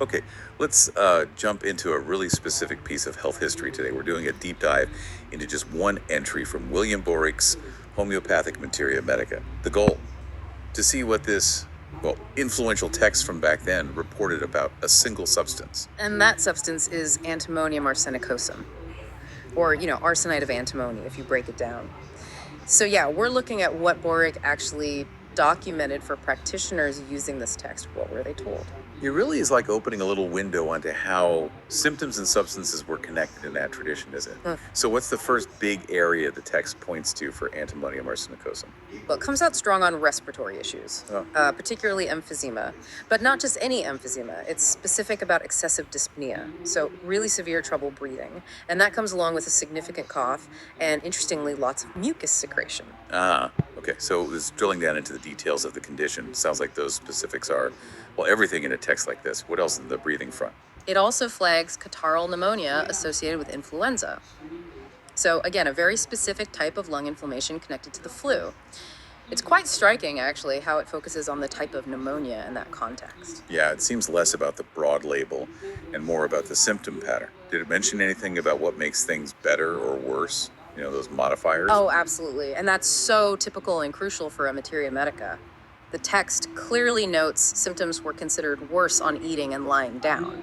Okay, let's jump into a really specific piece of health history today. We're doing a deep dive into just one entry from William Boericke's Homeopathic Materia Medica. The goal, to see what this, influential text from back then reported about a single substance. And that substance is antimonium arsenicosum, or, arsenite of antimony, if you break it down. So, yeah, we're looking at what Boric actually documented for practitioners using this text. What were they told? It really is like opening a little window onto how symptoms and substances were connected in that tradition, is it? Mm. So, what's the first big area the text points to for antimonium arsenicosum? Well, it comes out strong on respiratory issues, Oh, particularly emphysema, but not just any emphysema. It's specific about excessive dyspnea, so really severe trouble breathing. And that comes along with a significant cough and, interestingly, lots of mucus secretion. okay. So, this drilling down into the details of the condition sounds like those specifics are, everything in a text like this. What else in the breathing front? It also flags catarrhal pneumonia associated with influenza. So, again, a very specific type of lung inflammation connected to the flu. It's quite striking, actually, how it focuses on the type of pneumonia in that context. Yeah, it seems less about the broad label and more about the symptom pattern. Did it mention anything about what makes things better or worse? Those modifiers? Oh, absolutely. And that's so typical and crucial for a materia medica. The text clearly notes symptoms were considered worse on eating and lying down.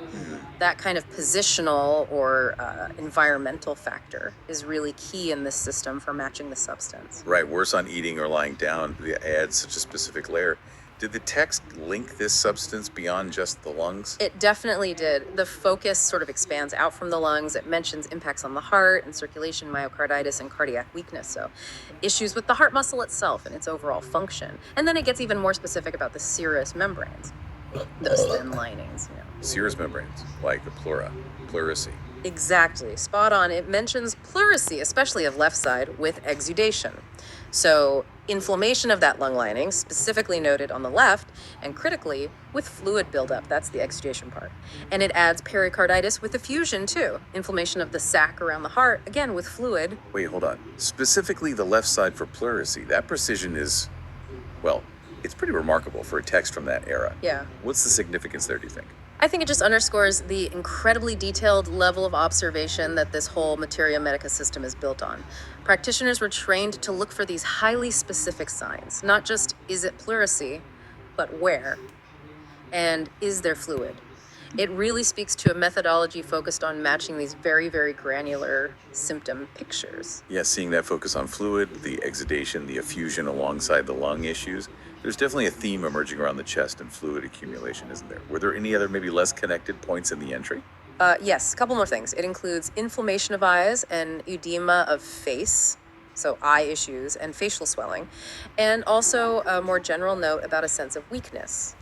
That kind of positional or environmental factor is really key in this system for matching the substance. Right, worse on eating or lying down. It adds such a specific layer. Did the text link this substance beyond just the lungs? It definitely did. The focus sort of expands out from the lungs. It mentions impacts on the heart and circulation, myocarditis, and cardiac weakness. So, issues with the heart muscle itself and its overall function. And then it gets even more specific about the serous membranes, those thin linings. Serous membranes, like the pleura, pleurisy. Exactly. Spot on. It mentions pleurisy, especially of left side, with exudation. So, inflammation of that lung lining, specifically noted on the left, and critically, with fluid buildup. That's the exudation part. And it adds pericarditis with effusion, too. Inflammation of the sac around the heart, again, with fluid. Wait, hold on. Specifically the left side for pleurisy. That precision is, it's pretty remarkable for a text from that era. Yeah. What's the significance there, do you think? I think it just underscores the incredibly detailed level of observation that this whole materia medica system is built on. Practitioners were trained to look for these highly specific signs, not just is it pleurisy, but where, and is there fluid. It really speaks to a methodology focused on matching these very, very granular symptom pictures. Yeah, seeing that focus on fluid, the exudation, the effusion alongside the lung issues. There's definitely a theme emerging around the chest and fluid accumulation, isn't there? Were there any other maybe less connected points in the entry? Yes, a couple more things. It includes inflammation of eyes and edema of face, so eye issues and facial swelling, and also a more general note about a sense of weakness.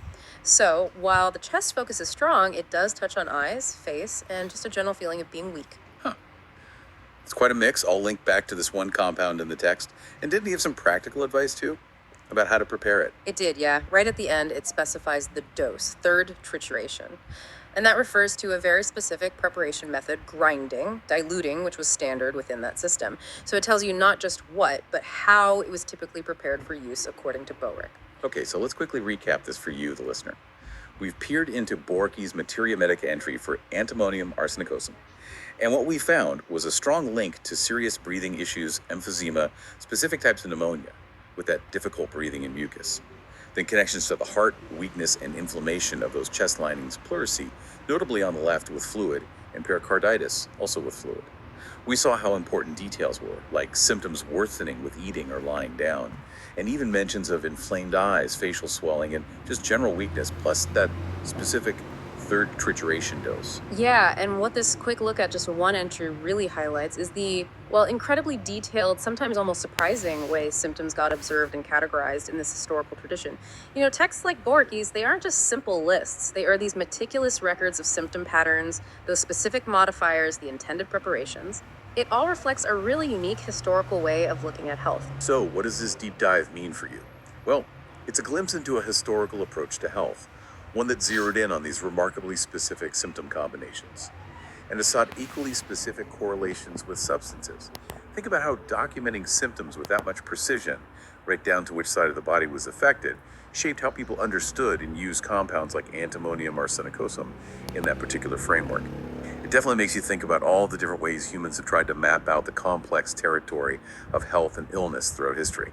So while the chest focus is strong, it does touch on eyes, face, and just a general feeling of being weak. It's quite a mix. I'll link back to this one compound in the text. And didn't he have some practical advice too about how to prepare it? It did, yeah. Right at the end, it specifies the dose, third trituration. And that refers to a very specific preparation method, grinding, diluting, which was standard within that system. So it tells you not just what, but how it was typically prepared for use according to Boericke. Okay, so let's quickly recap this for you, the listener. We've peered into Boericke's Materia Medica entry for antimonium arsenicosum. And what we found was a strong link to serious breathing issues, emphysema, specific types of pneumonia, with that difficult breathing and mucus. Then connections to the heart, weakness, and inflammation of those chest linings, pleurisy, notably on the left with fluid, and pericarditis, also with fluid. We saw how important details were, like symptoms worsening with eating or lying down, and even mentions of inflamed eyes, facial swelling, and just general weakness, plus that specific third trituration dose. Yeah, and what this quick look at just one entry really highlights is the, incredibly detailed, sometimes almost surprising way symptoms got observed and categorized in this historical tradition. Texts like Boericke's, they aren't just simple lists. They are these meticulous records of symptom patterns, those specific modifiers, the intended preparations. It all reflects a really unique historical way of looking at health. So, what does this deep dive mean for you? Well, it's a glimpse into a historical approach to health, one that zeroed in on these remarkably specific symptom combinations, and has sought equally specific correlations with substances. Think about how documenting symptoms with that much precision, right down to which side of the body was affected, shaped how people understood and used compounds like antimonium arsenicosum in that particular framework. It definitely makes you think about all the different ways humans have tried to map out the complex territory of health and illness throughout history.